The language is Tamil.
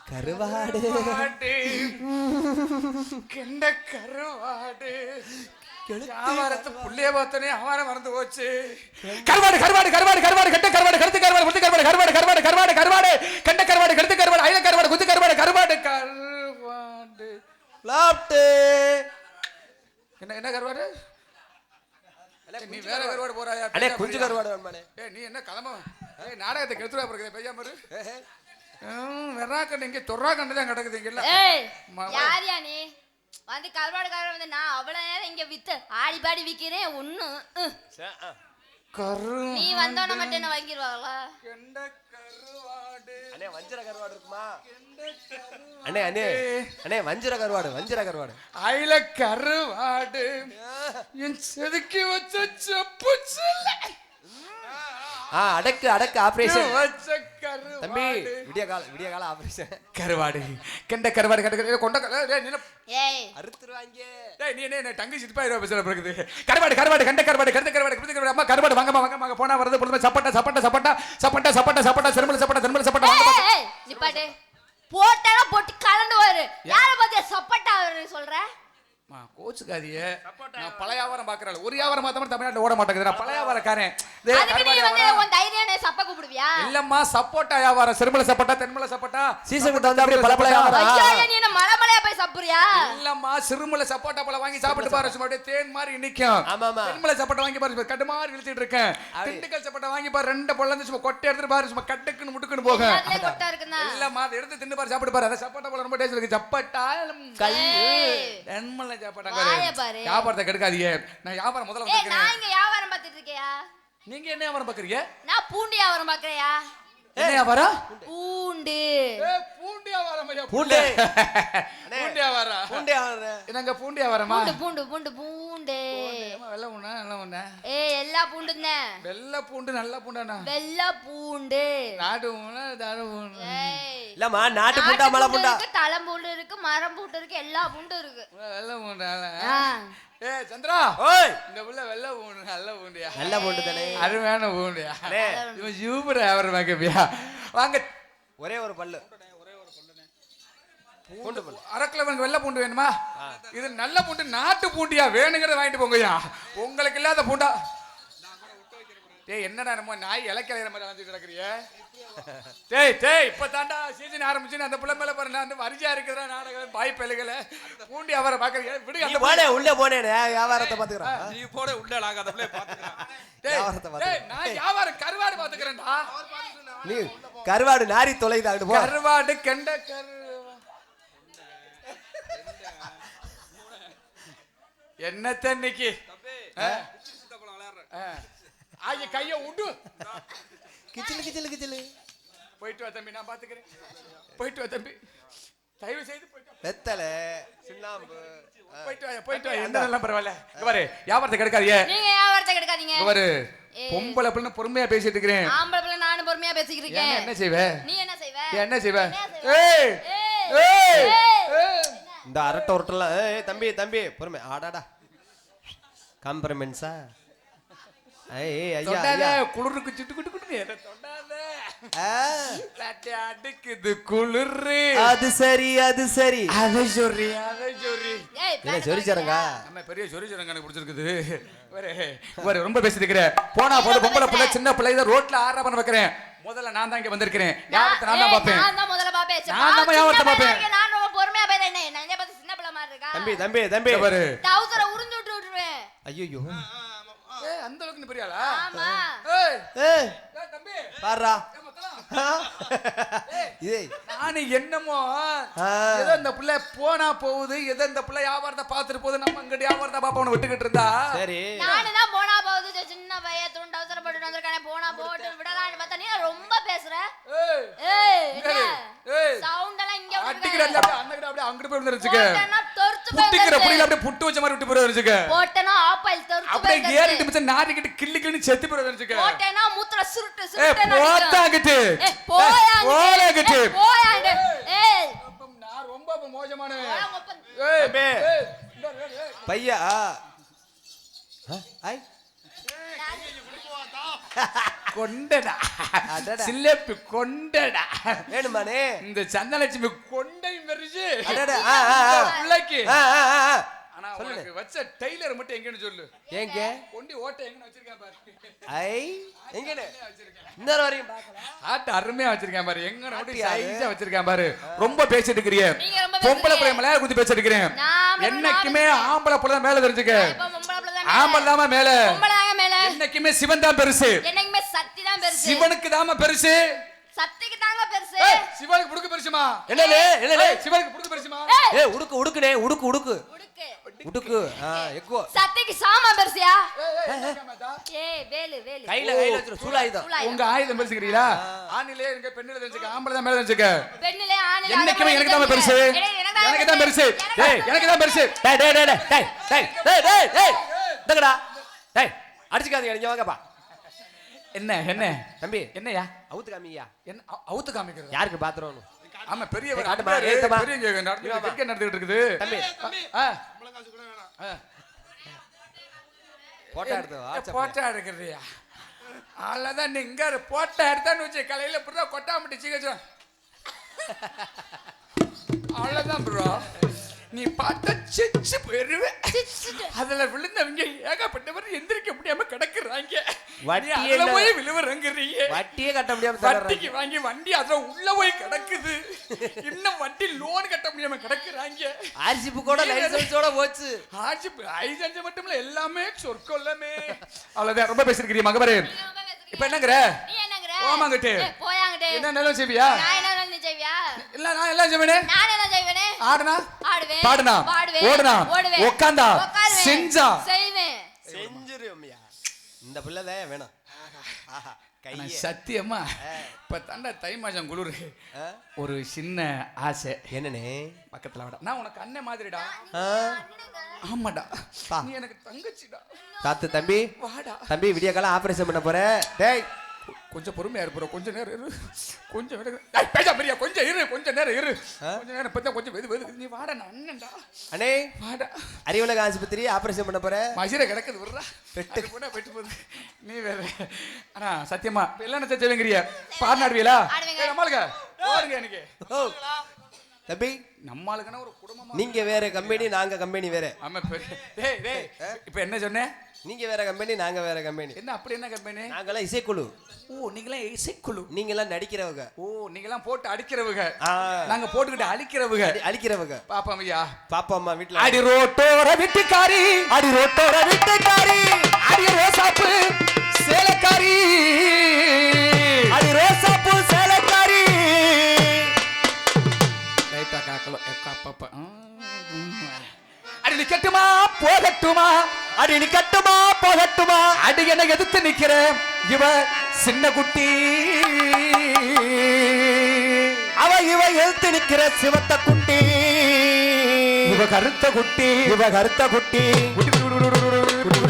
கருவாடு கெண்ட கருவாடு வியாபாரத்தை புள்ளைய பார்த்தனே அவரை மறந்து போச்சு. கருவாடு கருவாடு கருவாடு கருவாடு கெட்ட கருவாடு கருத்து கருவாடு குத்து கருவாடு கருவாடு கருவாடு கருவாடு கருவாடு கெண்ட கருவாடு கருத்து கருவாடு ஐல கருவாடு குத்து கருவாடு கருவாடு கருவாடு லாப்ட். என்ன என்ன கருவாடு? நீ வேற கருவாடு போறாயா? அண்ணே குஞ்சு கருவாடு வேணுமானே? ஏய் நீ என்ன கிளம்ப? ஏய் நாடகத்தை கெடுத்துறா போறே பையா மரு. வெறா கண்ட இங்க தொறா கண்ட தான் கிடக்குது இங்க இல்ல. ஏய் யாரியா நீ? வந்து கருவாடு கருவாடு வந்து நான் அவ்வளவு நேரம் இங்க வித்து ஆடி பாடி விக்கிறேன் ஒண்ணு. கரு நீ வந்தோன மட்டும் என்ன வாங்கிடுவாங்களா? கெண்ட கருவாடு. அண்ணே வஞ்சர கருவாடு இருக்குமா? அண்ணே அண்ணே அண்ணே வஞ்சர கருவாடு வஞ்சர கருவாடு. ஐல கருவாடு என் செதுக்கி வச்ச செப்பு சொல்ல. அடக்கு அடக்கு ஆபரேஷன் வச்ச கருவாடு. தம்பி விடிய கால ஆபரேஷன். கருவாடு கெண்ட கருவாடு கெண்ட கொண்ட ஏய் அறுத்துருவாங்க. டேய் நீ என்ன டங்கு சிட்பாயிரோ பேசற பிறகுது. கருவாடு கருவாடு கெண்ட கருவாடு கெண்ட கருவாடு குத்து கருவாடு அம்மா கருவாடு வாங்க வாங்க வாங்க போனா வரது பொழுது சப்பட்டா சப்பட்டா சப்பட்டா சப்பட்டா சப்பட்டா சப்பட்டா செருமல சப்பட்டா செருமல சப்பட்டா வாங்க. ஏய் நிப்பாட்டு. போட்டா போட்டு கலந்து வரு. யார பத்தி சப்பட்டா சொல்ற? மா கோச்சுக்காதியே. நான் பழைய வியாபாரம் பார்க்கறேன். ஒரு வியாபாரம் மாத்தமா தமிழ்நாட்டுல ஓட மாட்டேங்குது. நான் பழைய வியாபாரக்காரன். அதுக்கு நீ வந்து உன் தைரியனே சப்ப கூப்பிடுவியா? இல்லம்மா சப்போட்டா வியாபாரம் செருமல சப்பட்டா தென்மல சப்பட்டா சீசன் கிட்ட வந்து அப்படியே பளபள வியாபாரம். ஐயோ நீ என்ன மலமலையா போய் சப்புறியா? இல்லம்மா சிறுமல சப்போட்டா பழம் வாங்கி சாப்பிட்டு பாரு சும்மா அப்படியே தேன் மாதிரி நிக்கும். ஆமா ஆமா. தென்மல சப்போட்டா வாங்கி பாரு கட்டு மாதிரி இழுத்திட்டு இருக்கேன். திண்டுக்கல் சப்போட்டா வாங்கி பாரு ரெண்டு பொல்லந்து சும்மா கொட்டை எடுத்து பாரு சும்மா கட்டுக்குன்னு முட்டுக்குன்னு போக. அதுல கொட்டை இருக்குனா? இல்லம்மா அதை எடுத்து தின்னு பாரு சாப்பிட்டு பாரு. அந்த சப்போட்டா பழம் ரொம்ப டேஸ்ட் இருக்கு. சப்போட்டா கை தென்மல சப்போட்டா வாய பாரு. வியாபாரத்தை கெடுக்காதீங்க. நான் வியாபாரம் முதல்ல ஏய் வந்துக்கிறேன். நான் இங்க வியாபாரம் பார்த்துட்டு இருக்கியா? நீங்க என்ன வியாபாரம் பாக்குறீங்க? நான் பூண்டி வியாபாரம் பார்க்கறியா? என்ன வியாபாரம்? பூண்டு. ஏய் பூண்டி வியாபாரம் ஐயா பூண்டு. பூண்டி வியாபாரம். பூண்டு வியாபாரம். என்னங்க பூண்டி வியாபாரமா? பூண்டு பூண்டு பூண்டு பூண்டு. வெள்ளை பூண்டா நல்ல பூண்டா? ஏய் எல்லா பூண்டுங்க. வெள்ளை பூண்டு நல்ல பூண்டானா? வெள்ளை பூண்டு. நாட்டு பூண்டா தாடு பூண்டு? ஏய் இல்லம்மா நாட்டு பூண்டா மலை பூண்டா? இருக்கு தலம் பூண்டு இருக்கு மரம் பூண்டு இருக்கு எல்லா பூண்டும் இருக்கு. வெள்ளை பூண்டா? ஆ ஏய் சந்திரா ஓய் இந்த புள்ள வெள்ளை பூண்டு நல்ல பூண்டியா? நல்ல பூண்டு தானே. அருமையான பூண்டியா? அண்ணே இவன் சூப்பர் வியாபாரம் பாக்கப்பியா? வாங்க ஒரே ஒரு பல்லு பூண்டு பல்லு. அரக்கிழவனுக்கு வெள்ளை பூண்டு வேணுமா? இது நல்ல பூண்டு நாட்டு பூண்டியா வேணுங்கிறத வாங்கிட்டு போங்கய்யா. உங்களுக்கு இல்லாத பூண்டா? டேய் என்னடா நம்ம நாய் இலக்கலையிற மாதிரி வந்து கிடக்குறிய? டேய் டேய் இப்ப தாண்டா சீசன் ஆரம்பிச்சுன்னு அந்த புள்ள மேல பாரு நான் வரிஜா இருக்கிற நாடகம் பாய் பெலுகல பூண்டி அவரை பாக்குறீங்க. விடுங்க நீ போடே உள்ள போனே வியாபாரத்தை பாத்துக்கறேன். நீ போட உள்ள நாங்க அந்த புள்ள பாத்துக்கறேன். வியாபாரத்தை டேய் பாத்துக்கறேன். நான் வியாபாரம் கருவாடு பாத்துக்கறேன்டா. நீ கருவாடு நாரி தொலைது அங்க போ. கருவாடு கெண்ட என்ன தண்ணிக்கு ஆய கைய விடு. கிச்சிலு கிச்சிலு கிச்சிலு. போயிட்டு வா தம்பி நான் பாத்துக்கிறேன். போயிட்டு வா தம்பி தயவு செய்து போயிட்டு வா. வெத்தலை சுண்ணாம்பு போயிட்டு வா எந்த நல்லா பரவாயில்ல. இங்க பாரு வியாபாரத்தை கெடுக்காதீங்க. நீங்க வியாபாரத்தை கெடுக்காதீங்க. இங்க பாரு பொம்பளை பிள்ளை பொறுமையா பேசிட்டு இருக்கேன். ஆம்பளை பிள்ளை நானும் பொறுமையா பேசிக்கிட்டு இருக்கேன். என்ன செய்வ? நீ என்ன செய்வ? என்ன செய்வ? ஏய் ஏய் இந்த அரட்டை உருட்டலாம். ஏய் தம்பி தம்பி பொறுமை ஆடாடா காம்ப்ரமைன்ஸா? ஏய் ஐயா ஐயா குளிருக்கு சிட்டு குட்டு குட்டு என்ன தொடாத. அடிக்குது குளிரு. அது சரி அது சரி. அதை சொறி அதை சொறி. என்ன சொரிச்சறங்க? நம்ம பெரிய சொரிச்சறங்க எனக்கு பிடிச்சிருக்குது. வேற ரொம்ப பேசிட்டு இருக்கற. போனா போது பொம்பளை பிள்ளை சின்ன பிள்ளை இத ரோட்ல ஆறா பண்ண வைக்கிறேன். முதல்ல நான் தான் இங்க வந்திருக்கேன். வியாபாரத்தை நான் தான் பாப்பேன். நான் தான் முதல்ல பாப்பேன். நான் தான் வியாபாரத்தை பாப்பேன். நான் ரொம்ப பொறுமையா பேச என்ன என்ன பார்த்து சின்ன பிள்ளை மாதிரி இருக்கா? தம்பி தம்பி தம்பி பாரு டவுசரை உறிஞ்சு விட்டுருவேன். ஐயோ ஏய் அந்த அளவுக்கு நீ பெரியாளா? ஆமா. ஏய் ஏய் தம்பி பாறா ஏய் நானு என்னமோ ஏதோ இந்த புள்ள போனா போகுது ஏதோ இந்த புள்ள வியாபாரத்தை பாத்துட்டு போகுது நம்ம அங்க வியாபாரத்தை பாப்பவன விட்டுக்கிட்டு இருந்தா சரி நானு தான் போனா போகுது சின்ன பைய துண்டு அவசர போட்டு வந்திருக்கானே போனா போட்டு விடலாம்னு பார்த்தா நீ ரொம்ப பேசுற. ஏய் ஏய் என்ன ஏய் சவுண்ட் எல்லாம் இங்க அடிக்கிறல்ல அப்படியே அண்ணகிட்ட அப்படியே அங்க போய் வந்துருச்சுங்க. போட்டனா தொர்த்து போய் புட்டிக்கிற புடில அப்படியே புட்டு வச்ச மாதிரி விட்டு போய் வந்துருச்சுங்க. போட்டனா ஆப்பல் தொர்த்து போய் அப்படியே ஏறிட்டு மிச்ச நாரிக்கிட்டு கிள்ளி கிள்ளி செத்து போய் வந்துருச்சுங்க. போட்டனா மூத்திர சுருட்டு ஏய் சுருட்டு போட்டாங்கிட்டு ஏய் போயாங்கிட்டு போயாங்கிட்டு ஏய் நான் ரொம்ப மோசமான ஏய் பையா ஐ கொண்டடா அடடா. சிலேபி கொண்டடா வேணுமானே இந்த சந்தனலட்சுமி கொண்டையும் பெருசு அடடா. பிள்ளைக்கு ஆ. ஆனா உனக்கு வச்ச டெய்லர் மட்டும் எங்கன்னு சொல்லு ஏங்க கொண்டி ஓட்ட எங்கன்னு வச்சிருக்கேன் பாரு ஐ எங்கனே இன்னொரு வரையும் பார்க்கல ஆட்ட அருமையா வச்சிருக்கேன் பாரு எங்கன்னு மட்டும் ஆட்டியா அது? சைஸா வச்சிருக்கேன் பாரு ரொம்ப பேசிட்டு இருக்கிறீங்க நீங்க ரொம்ப பொம்பளை பேசுறீங்க. பிள்ளை மேல குத்தி பேசிட்டு இருக்கிறேன் நான் என்னைக்குமே ஆம்பளை பிள்ளை தான் மேல தெரிஞ்சுக்க இப்ப பொம்பளை பிள்ளை தான் ஆம்பளை தாம மேல பொம்பளை தாங்க மேல என்னைக்குமே சிவன் தான் பெருசு என்னைக்குமே சக்தி தான் பெருசு சிவனுக்கு தாம பெருசு சக்திக்கு தாங்க பெருசு ஏய், சிவனுக்கு புடுக்கு பெருசுமா என்னலே ஏய், சிவனுக்கு புடுக்கு பெருசுமா ஏய் உடுக்குனே உடுக்கு உடுக்கு உடுக்கு எக்கோ சக்திக்கு சாமா பெருசியா ஏய், ஏய் வேலு வேலு கையில வச்சிரு சூலாயுதம் உங்க ஆயுதம் பெருசுக்கிறீங்களா ஆணிலே இருக்க பெண்ணில தெரிஞ்சுக்க ஆம்பளை தான் மேல தெரிஞ்சுக்க பெண்ணிலே ஆணிலே என்னைக்குமே எனக்கு தான் பெருசு எனக்கு தான் பெருசு டேய் எனக்கு தான் பெருசு டேய் டேய் டேய் டேய் டேய் டேய் டேய் டேய் டங்கடா டேய் அடிச்சுக்காதீங்க நீங்க வாங்கப்பா என்ன என்ன தம்பி என்னையா அவுத்து காமியா என்ன அவுத்து காமிக்கிறது யாருக்கு பாத்துறோம் ஆமா பெரியவர் காட்டுமா, அம்பேரு, ஏத்தமா. பெரியவங்க நடந்துட்டு நடந்துட்டு இருக்குது தம்பி ஆ, ஆ. போட்டோ எடுத்து வாட்ஸ்அப்ல. போட்டோ எடுக்கிறியா அவ்வளவுதான் நீ இங்க போட்டோ எடுத்தான்னு வச்சு கலையில புறா கொட்டாமட்டி சீக்கிரம் அவ்வளவுதான் ப்ரோ நீ பார்த்தா சிச்சு போயிருவேன் அதுல விழுந்தவங்க ஏகப்பட்டவர் எந்திரிக்க முடியாம கிடக்குறாங்க வட்டி நீ அதுல என்ன? போய் விழுவுறங்கிறீங்க வட்டியே கட்ட முடியாம வட்டிக்கு தர்றாங்க. வாங்கி வண்டி அதுல உள்ள போய் கிடக்குது இன்னும் வட்டி லோன் கட்ட முடியாம கிடக்குறாங்க ஆர்சிபு கூட லைசன்ஸோட போச்சு ஆட்சி ஐஜஞ்சு மட்டும் இல்ல எல்லாமே சொற்கொள்ளமே அவ்வளவுதான் ரொம்ப பேசிருக்கிறீ மகபரே இப்ப என்னங்கற நீ என்னங்கற போமாங்கட்டு போயாங்கட்டு என்ன நிலம் செய்வியா நான் என்ன நீ செய்வியா இல்ல நான் எல்லாம் செய்வேனே நான் என்ன செய்வேனே ஆடுனா ஆடுவேன் பாடுனா பாடுவேன் ஓடுனா ஓடுவேன் உட்கார்ந்தா உட்காருவேன், செஞ்சா செய்வேன் செஞ்சிருமியா இந்த பிள்ளைதான் வேணும் ஆஹா ஆனா கையே சத்தியமா இப்ப தண்டை தை மாசம் குளிரு ஒரு சின்ன ஆசை என்னனே பக்கத்துல வாடா நான் உனக்கு அண்ணன் மாதிரிடா ஆ? ஆமாடா பா. நீ எனக்கு தங்கச்சிடா தாத்து தம்பி வாடா தம்பி விடிய காலம் ஆபரேஷன் பண்ண போற டேய் கொஞ்சம் பொறுமையா இருப்போம் கொஞ்ச நேரம் இரு கொஞ்சம் பேசா பெரியா கொஞ்சம் இரு கொஞ்ச நேரம் இரு கொஞ்ச நேரம் இப்பதான் கொஞ்சம் வெது வெது நீ வாடா நான் அண்ணன்டா அண்ணே வாடா அறிவுலக ஆஸ்பத்திரி ஆபரேஷன் பண்ண போற மசிர கிடக்குது விடுறா பெட்டு. அது போனா பெட்டு போகுது நீ வேற ஆனா சத்தியமா இப்ப எல்லாம் என்ன செய்வீங்கறியா பாடினாடுவீங்களா ஆடுவேங்க. நம்மளுக்கு போடுங்க எனக்கு ஓ தம்பி நம்மளுக்குன்னா ஒரு குடும்பமா நீங்க வேற கம்பெனி நாங்க கம்பெனி வேற ஆமா பெரிய டேய் டேய் இப்ப என்ன சொன்னேன் நீங்க வேற கம்பெனி நாங்க வேற கம்பெனி என்ன அப்படி என்ன கம்பெனி நாங்கெல்லாம் இசைக்குழு ஓ நீங்களாம் இசைக்குழு நீங்க எல்லாம் நடிக்கிறவங்க ஓ நீங்களாம் போட்டு அடிக்கிறவங்க ஆ, நாங்க போட்டுக்கிட்டு அழிக்கிறவங்க அழிக்கிறவங்க பாப்பா ஐயா பாப்பா அம்மா வீட்டுல அடி ரோட்டோர வீட்டுக்காரி அடி ரோட்டோர வீட்டுக்காரி அடி ரோசாப்பு சேலக்காரி அடி ரோசாப்பூ சேலக்காரி லைட்டா காக்கல அப்பப்ப அடி நிக்கட்டுமா போகட்டுமா அடி நீ கட்டுமா போகட்டுமா அடி என்ன எதிர்த்து நிக்கிற இவ சின்ன குட்டி இவ எழுத்து நிக்கிற சிவத்த குட்டி இவ கருத்த குட்டி இவ கருத்த குட்டி குட்டி குட்டி குட்டி குட்டி குட்டி குட்டி